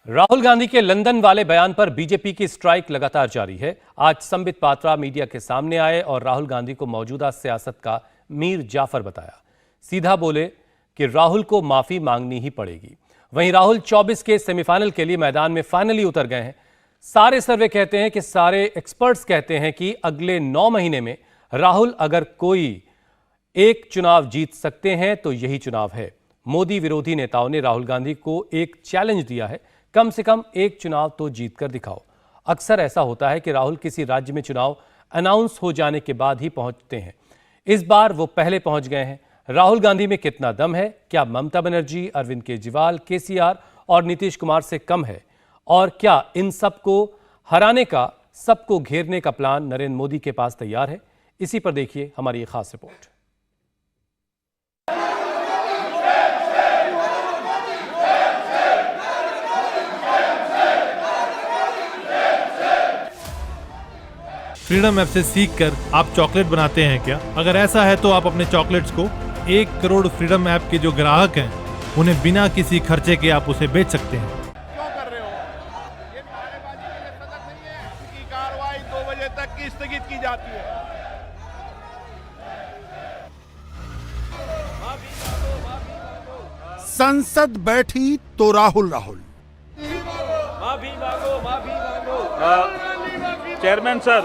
राहुल गांधी के लंदन वाले बयान पर बीजेपी की स्ट्राइक लगातार जारी है। आज संबित पात्रा मीडिया के सामने आए और राहुल गांधी को मौजूदा सियासत का मीर जाफर बताया। सीधा बोले कि राहुल को माफी मांगनी ही पड़ेगी। वहीं राहुल 24 के सेमीफाइनल के लिए मैदान में फाइनली उतर गए हैं। सारे सर्वे कहते हैं कि सारे एक्सपर्ट्स कहते हैं कि अगले 9 महीने में राहुल अगर कोई एक चुनाव जीत सकते हैं तो यही चुनाव है। मोदी विरोधी नेताओं ने राहुल गांधी को एक चैलेंज दिया है, कम से कम एक चुनाव तो जीत कर दिखाओ। अक्सर ऐसा होता है कि राहुल किसी राज्य में चुनाव अनाउंस हो जाने के बाद ही पहुंचते हैं। इस बार वो पहले पहुंच गए हैं। राहुल गांधी में कितना दम है? क्या ममता बनर्जी, अरविंद केजरीवाल, केसीआर और नीतीश कुमार से कम है? और क्या इन सबको हराने का, सबको घेरने का प्लान नरेंद्र मोदी के पास तैयार है? इसी पर देखिए हमारी एक खास रिपोर्ट। फ्रीडम ऐप से सीखकर आप चॉकलेट बनाते हैं क्या? अगर ऐसा है तो आप अपने चॉकलेट्स को 1 करोड़ फ्रीडम ऐप के जो ग्राहक हैं उन्हें बिना किसी खर्चे के आप उसे बेच सकते हैं। क्यों कर रहे हो? ये नारेबाजी के लिए सदक नहीं है कि कार्रवाई 2 बजे तक की स्थगित की जाती है। संसद बैठी तो राहुल माफी मांगो चेयरमैन सर,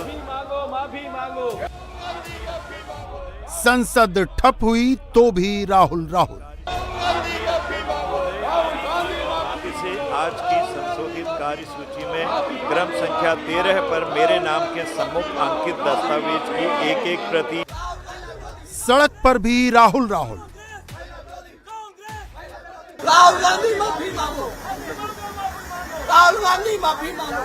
संसद ठप हुई तो भी राहुल इसे आज की संशोधित कार्यसूची में क्रम संख्या 13 पर मेरे नाम के सम्मुख अंकित दस्तावेज की एक प्रति। सड़क पर भी राहुल गांधी माफी मांगो, राहुल गांधी माफी मांगो।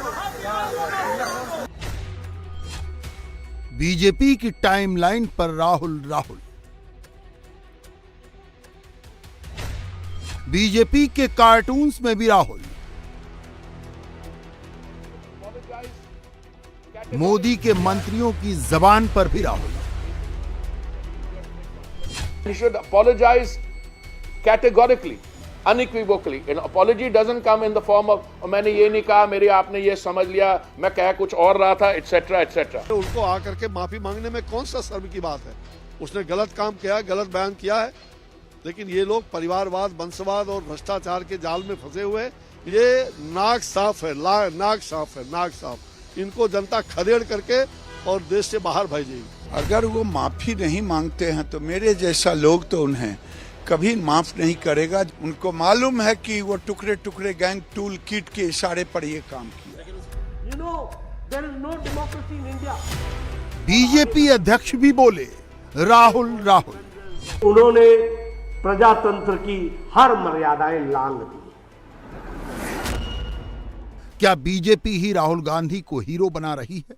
बीजेपी की टाइमलाइन पर राहुल बीजेपी के कार्टून्स में भी राहुल, मोदी के मंत्रियों की जबान पर भी Rahul. You should apologize categorically, unequivocally. An apology doesn't come in the form of मैंने ये नहीं कहा, मेरी आपने ये समझ लिया, मैं कह कुछ और रहा था, etc. etc. उनको आकर के माफी मांगने में कौन सा शर्म की बात है? उसने गलत काम किया, गलत बयान किया है, लेकिन ये लोग परिवारवाद, वंशवाद और भ्रष्टाचार के जाल में फंसे हुए। ये नाक साफ है, नाक साफ। इनको जनता खदेड़ करके और देश से बाहर भेजेगी। अगर वो माफी नहीं मांगते हैं तो मेरे जैसा लोग तो उन्हें कभी माफ नहीं करेगा। उनको मालूम है कि वो टुकड़े टुकड़े गैंग टूल किट के इशारे पर ये काम किया। बीजेपी अध्यक्ष भी बोले राहुल उन्होंने प्रजातंत्र की हर मर्यादाएं लांघ दी। क्या बीजेपी ही राहुल गांधी को हीरो बना रही है?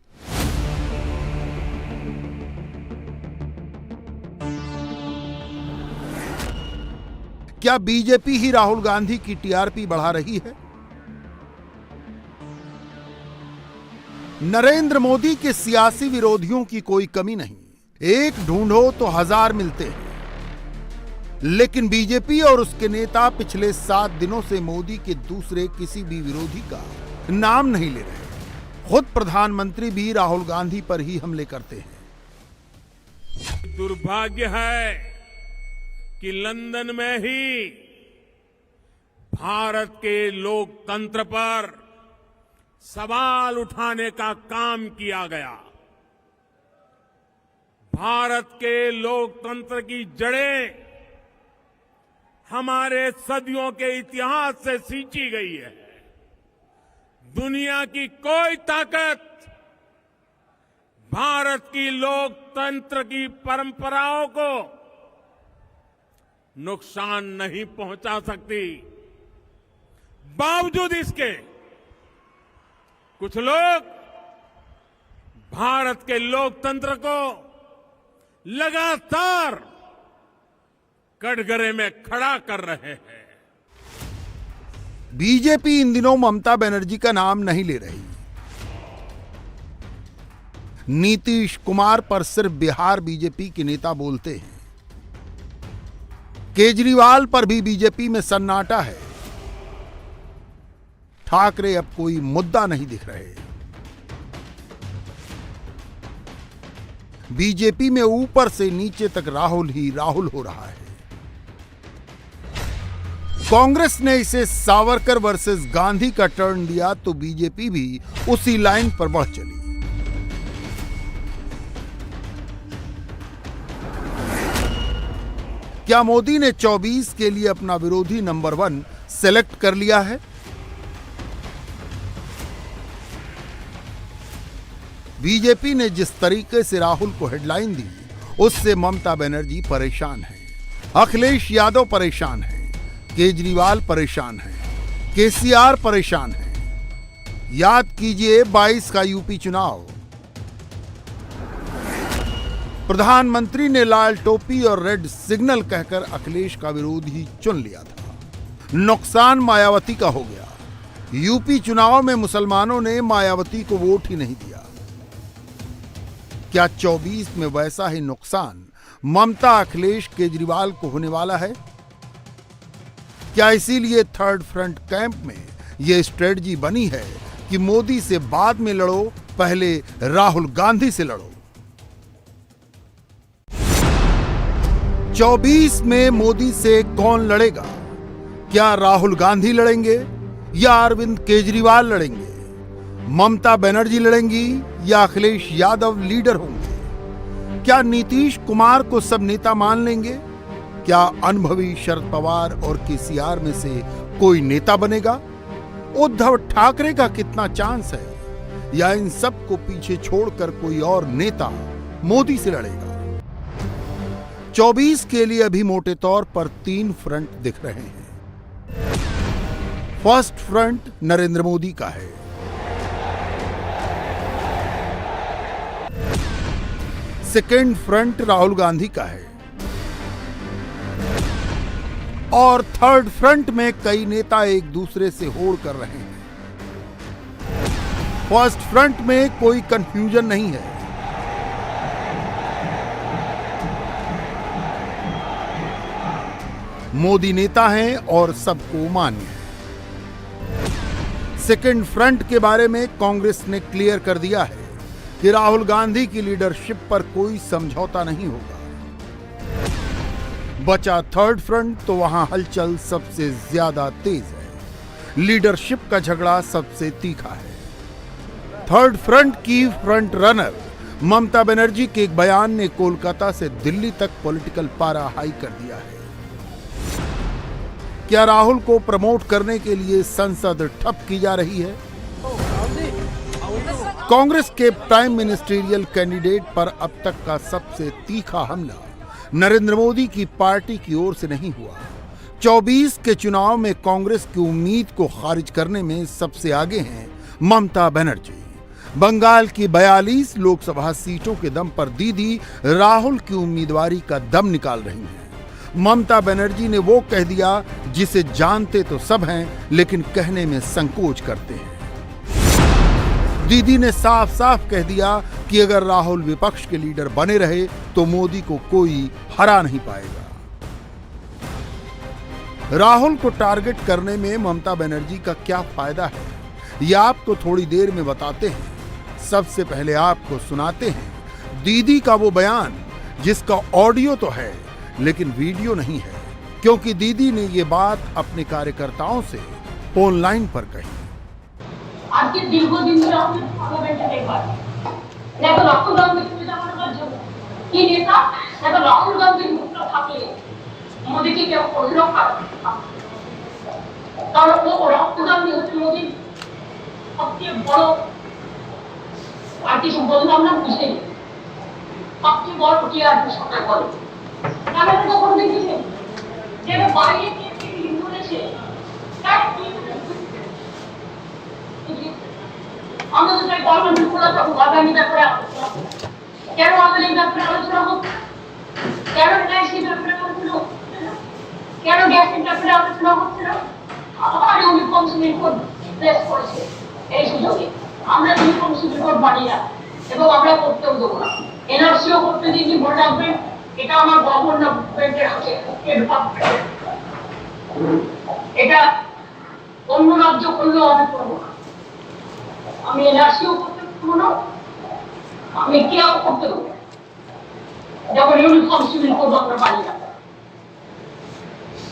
क्या बीजेपी ही राहुल गांधी की टीआरपी बढ़ा रही है? नरेंद्र मोदी के सियासी विरोधियों की कोई कमी नहीं। एक ढूंढो तो 1000 मिलते हैं। लेकिन बीजेपी और उसके नेता पिछले 7 दिनों से मोदी के दूसरे किसी भी विरोधी का नाम नहीं ले रहे। खुद प्रधानमंत्री भी राहुल गांधी पर ही हमले करते हैं। दुर्भाग्य है कि लंदन में ही भारत के लोकतंत्र पर सवाल उठाने का काम किया गया। भारत के लोकतंत्र की जड़ें हमारे सदियों के इतिहास से सींची गई है। दुनिया की कोई ताकत भारत की लोकतंत्र की परंपराओं को नुकसान नहीं पहुंचा सकती। बावजूद इसके कुछ लोग भारत के लोकतंत्र को लगातार कटघरे में खड़ा कर रहे हैं। बीजेपी इन दिनों ममता बनर्जी का नाम नहीं ले रही। नीतीश कुमार पर सिर्फ बिहार बीजेपी के नेता बोलते हैं। केजरीवाल पर भी बीजेपी में सन्नाटा है। ठाकरे अब कोई मुद्दा नहीं दिख रहे। बीजेपी में ऊपर से नीचे तक राहुल ही राहुल हो रहा है। कांग्रेस ने इसे सावरकर वर्सेस गांधी का टर्न दिया तो बीजेपी भी उसी लाइन पर बढ़ चली। क्या मोदी ने 24 के लिए अपना विरोधी नंबर 1 सेलेक्ट कर लिया है? बीजेपी ने जिस तरीके से राहुल को हेडलाइन दी उससे ममता बनर्जी परेशान है, अखिलेश यादव परेशान है, केजरीवाल परेशान है, केसीआर परेशान है। याद कीजिए 22 का यूपी चुनाव, प्रधानमंत्री ने लाल टोपी और रेड सिग्नल कहकर अखिलेश का विरोधी चुन लिया था। नुकसान मायावती का हो गया। यूपी चुनाव में मुसलमानों ने मायावती को वोट ही नहीं दिया। क्या 24 में वैसा ही नुकसान ममता अखिलेश केजरीवाल को होने वाला है? क्या इसीलिए थर्ड फ्रंट कैंप में यह स्ट्रेटजी बनी है कि मोदी से बाद में लड़ो, पहले राहुल गांधी से लड़ो? 24 में मोदी से कौन लड़ेगा? क्या राहुल गांधी लड़ेंगे या अरविंद केजरीवाल लड़ेंगे? ममता बनर्जी लड़ेंगी या अखिलेश यादव लीडर होंगे? क्या नीतीश कुमार को सब नेता मान लेंगे? क्या अनुभवी शरद पवार और केसीआर में से कोई नेता बनेगा? उद्धव ठाकरे का कितना चांस है? या इन सब को पीछे छोड़कर कोई और नेता मोदी से लड़ेगा? 24 के लिए अभी मोटे तौर पर 3 फ्रंट दिख रहे हैं। फर्स्ट फ्रंट नरेंद्र मोदी का है, सेकेंड फ्रंट राहुल गांधी का है और थर्ड फ्रंट में कई नेता एक दूसरे से होड़ कर रहे हैं। फर्स्ट फ्रंट में कोई कंफ्यूजन नहीं है। मोदी नेता हैं और सबको मान्य है। सेकेंड फ्रंट के बारे में कांग्रेस ने क्लियर कर दिया है कि राहुल गांधी की लीडरशिप पर कोई समझौता नहीं होगा। बचा थर्ड फ्रंट तो वहां हलचल सबसे ज्यादा तेज है, लीडरशिप का झगड़ा सबसे तीखा है। थर्ड फ्रंट की फ्रंट रनर ममता बनर्जी के एक बयान ने कोलकाता से दिल्ली तक पॉलिटिकल पारा हाई कर दिया है। क्या राहुल को प्रमोट करने के लिए संसद ठप की जा रही है? कांग्रेस के प्राइम मिनिस्ट्रियल कैंडिडेट पर अब तक का सबसे तीखा हमला नरेंद्र मोदी की पार्टी की ओर से नहीं हुआ। 24 के चुनाव में कांग्रेस की उम्मीद को खारिज करने में सबसे आगे हैं ममता बनर्जी। बंगाल की 42 लोकसभा सीटों के दम पर दीदी राहुल की उम्मीदवारी का दम निकाल रही हैं। ममता बनर्जी ने वो कह दिया जिसे जानते तो सब हैं लेकिन कहने में संकोच करते हैं। दीदी ने साफ साफ कह दिया कि अगर राहुल विपक्ष के लीडर बने रहे तो मोदी को कोई हरा नहीं पाएगा। राहुल को टारगेट करने में ममता बनर्जी का क्या फायदा है, यह आपको थोड़ी देर में बताते हैं। सबसे पहले आपको सुनाते हैं दीदी का वो बयान जिसका ऑडियो तो है लेकिन वीडियो नहीं है, क्योंकि दीदी ने ये बात अपने कार्यकर्ताओं से फोन लाइन पर कही। आज के दीर्घदिन ধরে আমি পার্লামেন্টে একবার দেখো রাহুল গান্ধী সুবিধা করার জন্য কি নেতা দেখো রাহুল গান্ধীর মুখটা থাকলে মোদিকে কেউ অন্য কারণ ও রাহুল গান্ধী হচ্ছে মোদির সবচেয়ে বড় পার্টি বললাম আমরা বুঝে সবচেয়ে বড় টিআরপি সরকার বলে আমরা তো কোনো দেখেছি যে বাইরে কে ইন্দোনেশিয়া তার আমরা তো চাই পার্লামেন্ট খোলা থাকুক, আগামী ব্যাপারে কেন আগামী ব্যাপারে আলোচনা হোক, কেন গ্যাসের ব্যাপারে আলোচনা হচ্ছে না, কেন গ্যাসের ব্যাপারে আলোচনা হচ্ছে না। আবার ইউনিফর্ম সিভিল কোড প্লেস করেছে এই সুযোগে আমরা ইউনিফর্ম সিভিল কোড মানি না এবং আমরা করতেও দেবো না। এনআরসিও করতে দিয়েছি, মনে রাখবেন এটা আমার গভর্নমেন্টের হাতে, এটা অন্য রাজ্য করলেও আমি করবো না। আমি এনআরসিও করতে পারবো না, আমি কেউ করতে পারবো না। যখন ইউনিফর্ম সিভিল কোড আমরা পাই না,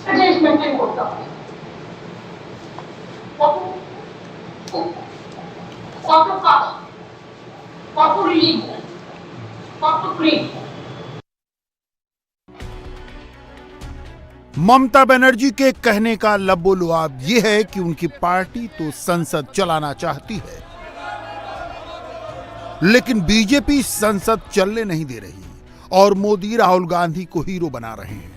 এটা মেনটেন করতে হবে। কত কাজ, কত রিলিজ, কত ক্রিম। ममता बनर्जी के कहने का लबोलुआब ये है कि उनकी पार्टी तो संसद चलाना चाहती है, लेकिन बीजेपी संसद चलने नहीं दे रही और मोदी राहुल गांधी को हीरो बना रहे हैं।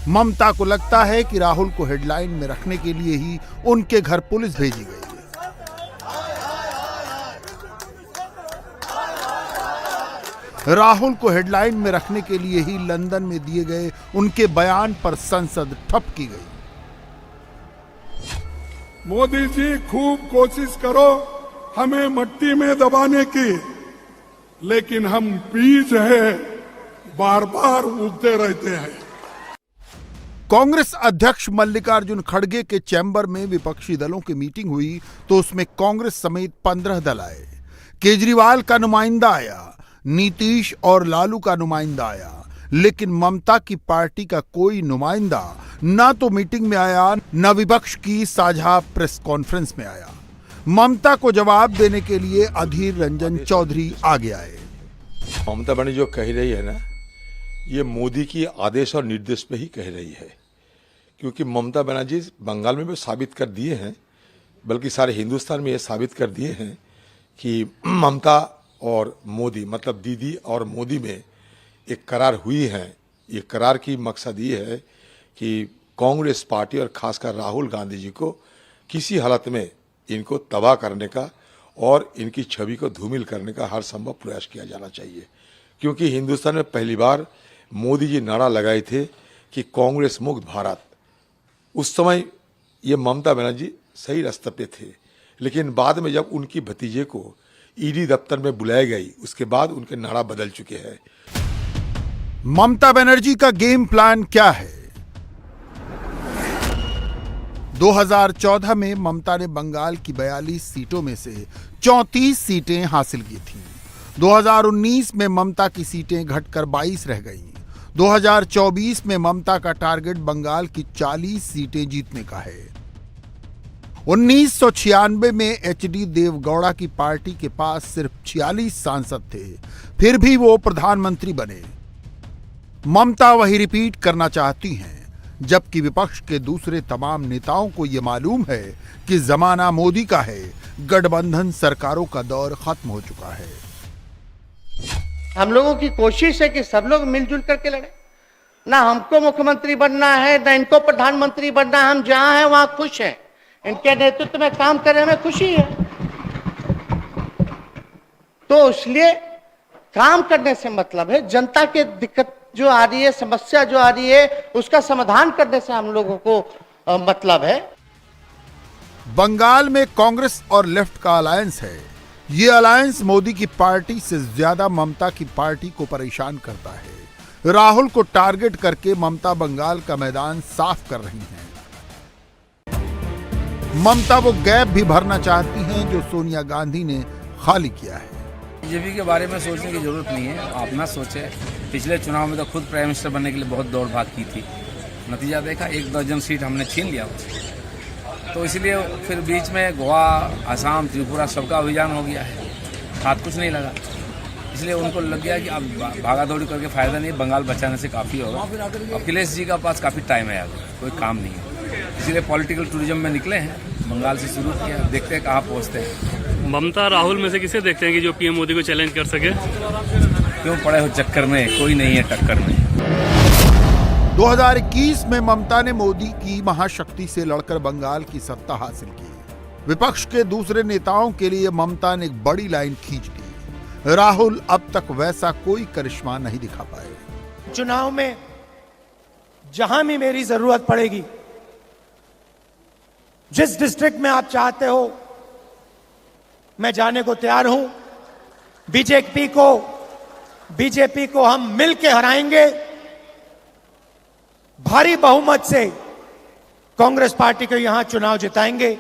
ममता को लगता है कि राहुल को हेडलाइन में रखने के लिए ही उनके घर पुलिस भेजी गई है। राहुल को हेडलाइन में रखने के लिए ही लंदन में दिए गए उनके बयान पर संसद ठप की गई। मोदी जी खूब कोशिश करो हमें मट्टी में दबाने की, लेकिन हम बीज है बार बार उगते रहते हैं। कांग्रेस अध्यक्ष मल्लिकार्जुन खड़गे के चैम्बर में विपक्षी दलों की मीटिंग हुई तो उसमें कांग्रेस समेत 15 दल आए। केजरीवाल का नुमाइंदा आया, नीतीश और लालू का नुमाइंदा आया, लेकिन ममता की पार्टी का कोई नुमाइंदा ना तो मीटिंग में आया, न विपक्ष की साझा प्रेस कॉन्फ्रेंस में आया। ममता को जवाब देने के लिए अधीर रंजन चौधरी आगे आए। ममता बनर्जी जो कह रही है ना, ये मोदी की आदेश और निर्देश पे ही कह रही है, क्योंकि ममता बनर्जी बंगाल में भी साबित कर दिए हैं, बल्कि सारे हिंदुस्तान में ये साबित कर दिए हैं कि ममता और मोदी मतलब दीदी और मोदी में एक करार हुई है। ये करार की मकसद ये है कि कांग्रेस पार्टी और खासकर राहुल गांधी जी को किसी हालत में इनको तबाह करने का और इनकी छवि को धूमिल करने का हर संभव प्रयास किया जाना चाहिए, क्योंकि हिंदुस्तान में पहली बार मोदी जी नारा लगाए थे कि कांग्रेस मुक्त भारत। उस समय ये ममता बनर्जी सही रास्ते पे थे, लेकिन बाद में जब उनकी भतीजे को ईडी दफ्तर में बुलाई गई, उसके बाद उनके नारा बदल चुके हैं। ममता बनर्जी का गेम प्लान क्या है? 2014 में ममता ने बंगाल की 42 सीटों में से 34 सीटें हासिल की थीं। 2019 में ममता की सीटें घटकर 22 रह गईं। 2024 में ममता का टारगेट बंगाल की 40 सीटें जीतने का है। 1996 में एचडी देवगौड़ा की पार्टी के पास सिर्फ 46 सांसद थे, फिर भी वो प्रधानमंत्री बने। ममता वही रिपीट करना चाहती हैं, जबकि विपक्ष के दूसरे तमाम नेताओं को यह मालूम है कि जमाना मोदी का है, गठबंधन सरकारों का दौर खत्म हो चुका है। हम लोगों की कोशिश है कि सब लोग मिलजुल करके लड़े। ना हमको मुख्यमंत्री बनना है, ना इनको प्रधानमंत्री बनना है। हम जहां हैं वहां खुश हैं, इनके नेतृत्व में काम करने में खुशी है। तो इसलिए काम करने से मतलब है जनता के दिक्कत जो आ रही है, समस्या जो आ रही है, उसका समाधान करने से हम लोगों को मतलब है। बंगाल में कांग्रेस और लेफ्ट का अलायंस है। ये अलायंस मोदी की पार्टी से ज्यादा ममता की पार्टी को परेशान करता है। राहुल को टारगेट करके ममता बंगाल का मैदान साफ कर रही हैं। ममता वो गैप भी भरना चाहती हैं जो सोनिया गांधी ने खाली किया है। बीजेपी के बारे में सोचने की जरूरत नहीं है, आप ना सोचे। पिछले चुनाव में तो खुद प्राइम मिनिस्टर बनने के लिए बहुत दौड़ भाग की थी, नतीजा देखा 1 दर्जन सीट हमने छीन लिया उससे। तो इसलिए फिर बीच में गोवा, असम, त्रिपुरा सबका अभियान हो गया है, हाथ कुछ नहीं लगा। इसलिए उनको लग गया कि अब भागा दौड़ी करके फायदा नहीं, बंगाल बचाने से काफ़ी होगा। अखिलेश जी का पास काफ़ी टाइम है, आगे कोई काम नहीं है, इसलिए पॉलिटिकल टूरिज्म में निकले हैं। बंगाल से शुरू किया, देखते हैं कहाँ पहुँचते हैं। ममता राहुल में से किसे देखते हैं कि जो पीएम मोदी को चैलेंज कर सके? क्यों पड़े हो चक्कर में, कोई नहीं है टक्कर में। 2021 में ममता ने मोदी की महाशक्ति से लड़कर बंगाल की सत्ता हासिल की। विपक्ष के दूसरे नेताओं के लिए ममता ने एक बड़ी लाइन खींच दी। राहुल अब तक वैसा कोई करिश्मा नहीं दिखा पाए। चुनाव में जहां भी मेरी जरूरत पड़ेगी, जिस डिस्ट्रिक्ट में आप चाहते हो, मैं जाने को तैयार हूं। बीजेपी को हम मिलके हराएंगे। भारी बहुमत से कांग्रेस पार्टी को यहां चुनाव जिताएंगे।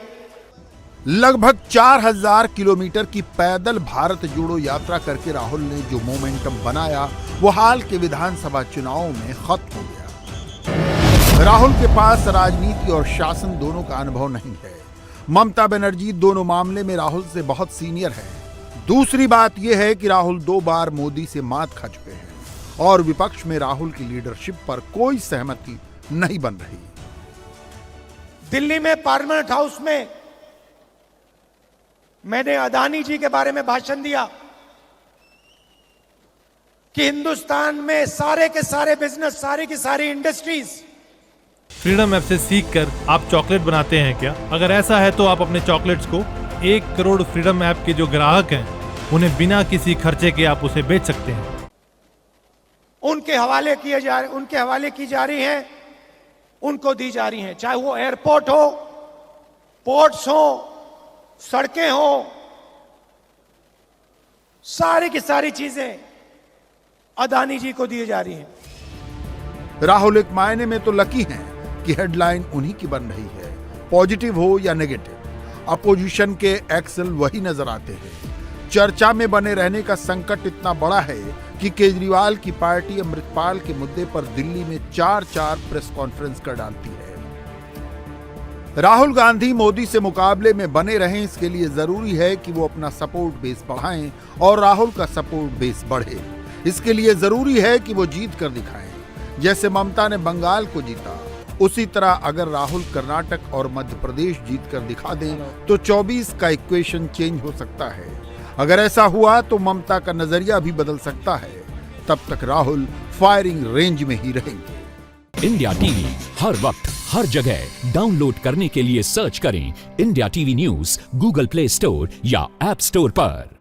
लगभग 4000 किलोमीटर की पैदल भारत जोड़ो यात्रा करके राहुल ने जो मोमेंटम बनाया वो हाल के विधानसभा चुनावों में खत्म हो गया। राहुल के पास राजनीति और शासन दोनों का अनुभव नहीं है। ममता बनर्जी दोनों मामले में राहुल से बहुत सीनियर है। दूसरी बात यह है कि राहुल 2 बार मोदी से मात खा चुके हैं और विपक्ष में राहुल की लीडरशिप पर कोई सहमति नहीं बन रही। दिल्ली में पार्लियामेंट हाउस में मैंने अदानी जी के बारे में भाषण दिया कि हिंदुस्तान में सारे के सारे बिजनेस, सारी की सारी इंडस्ट्रीज फ्रीडम ऐप से सीखकर आप चॉकलेट बनाते हैं क्या? अगर ऐसा है तो आप अपने चॉकलेट्स को 1 करोड़ फ्रीडम ऐप के जो ग्राहक हैं उन्हें बिना किसी खर्चे के आप उसे बेच सकते हैं। उनके हवाले की जा रही हैं, उनको दी जा रही हैं, चाहे वो एयरपोर्ट हो, पोर्ट्स हो, सड़कें हो, सारी की सारी चीजें अदानी जी को दी जा रही हैं। राहुल एक मायने में तो लकी हैं कि हेडलाइन उन्हीं की बन रही है, पॉजिटिव हो या नेगेटिव। अपोजिशन के एक्सेल वही नजर आते हैं। चर्चा में बने रहने का संकट इतना बड़ा है कि केजरीवाल की पार्टी अमृतपाल के मुद्दे पर दिल्ली में 4 प्रेस कॉन्फ्रेंस कर डालती है। राहुल गांधी मोदी से मुकाबले में बने रहें, इसके लिए जरूरी है कि वो अपना सपोर्ट बेस बढ़ाएं और राहुल का सपोर्ट बेस बढ़े। इसके लिए जरूरी है कि वो जीत कर दिखाएं। जैसे ममता ने बंगाल को जीता, उसी तरह अगर राहुल कर्नाटक और मध्य प्रदेश जीत कर दिखा दें तो 24 का इक्वेशन चेंज हो सकता है। अगर ऐसा हुआ तो ममता का नजरिया भी बदल सकता है। तब तक राहुल फायरिंग रेंज में ही रहेंगे। इंडिया टीवी हर वक्त हर जगह डाउनलोड करने के लिए सर्च करें India TV news Google play store या ऐप स्टोर पर।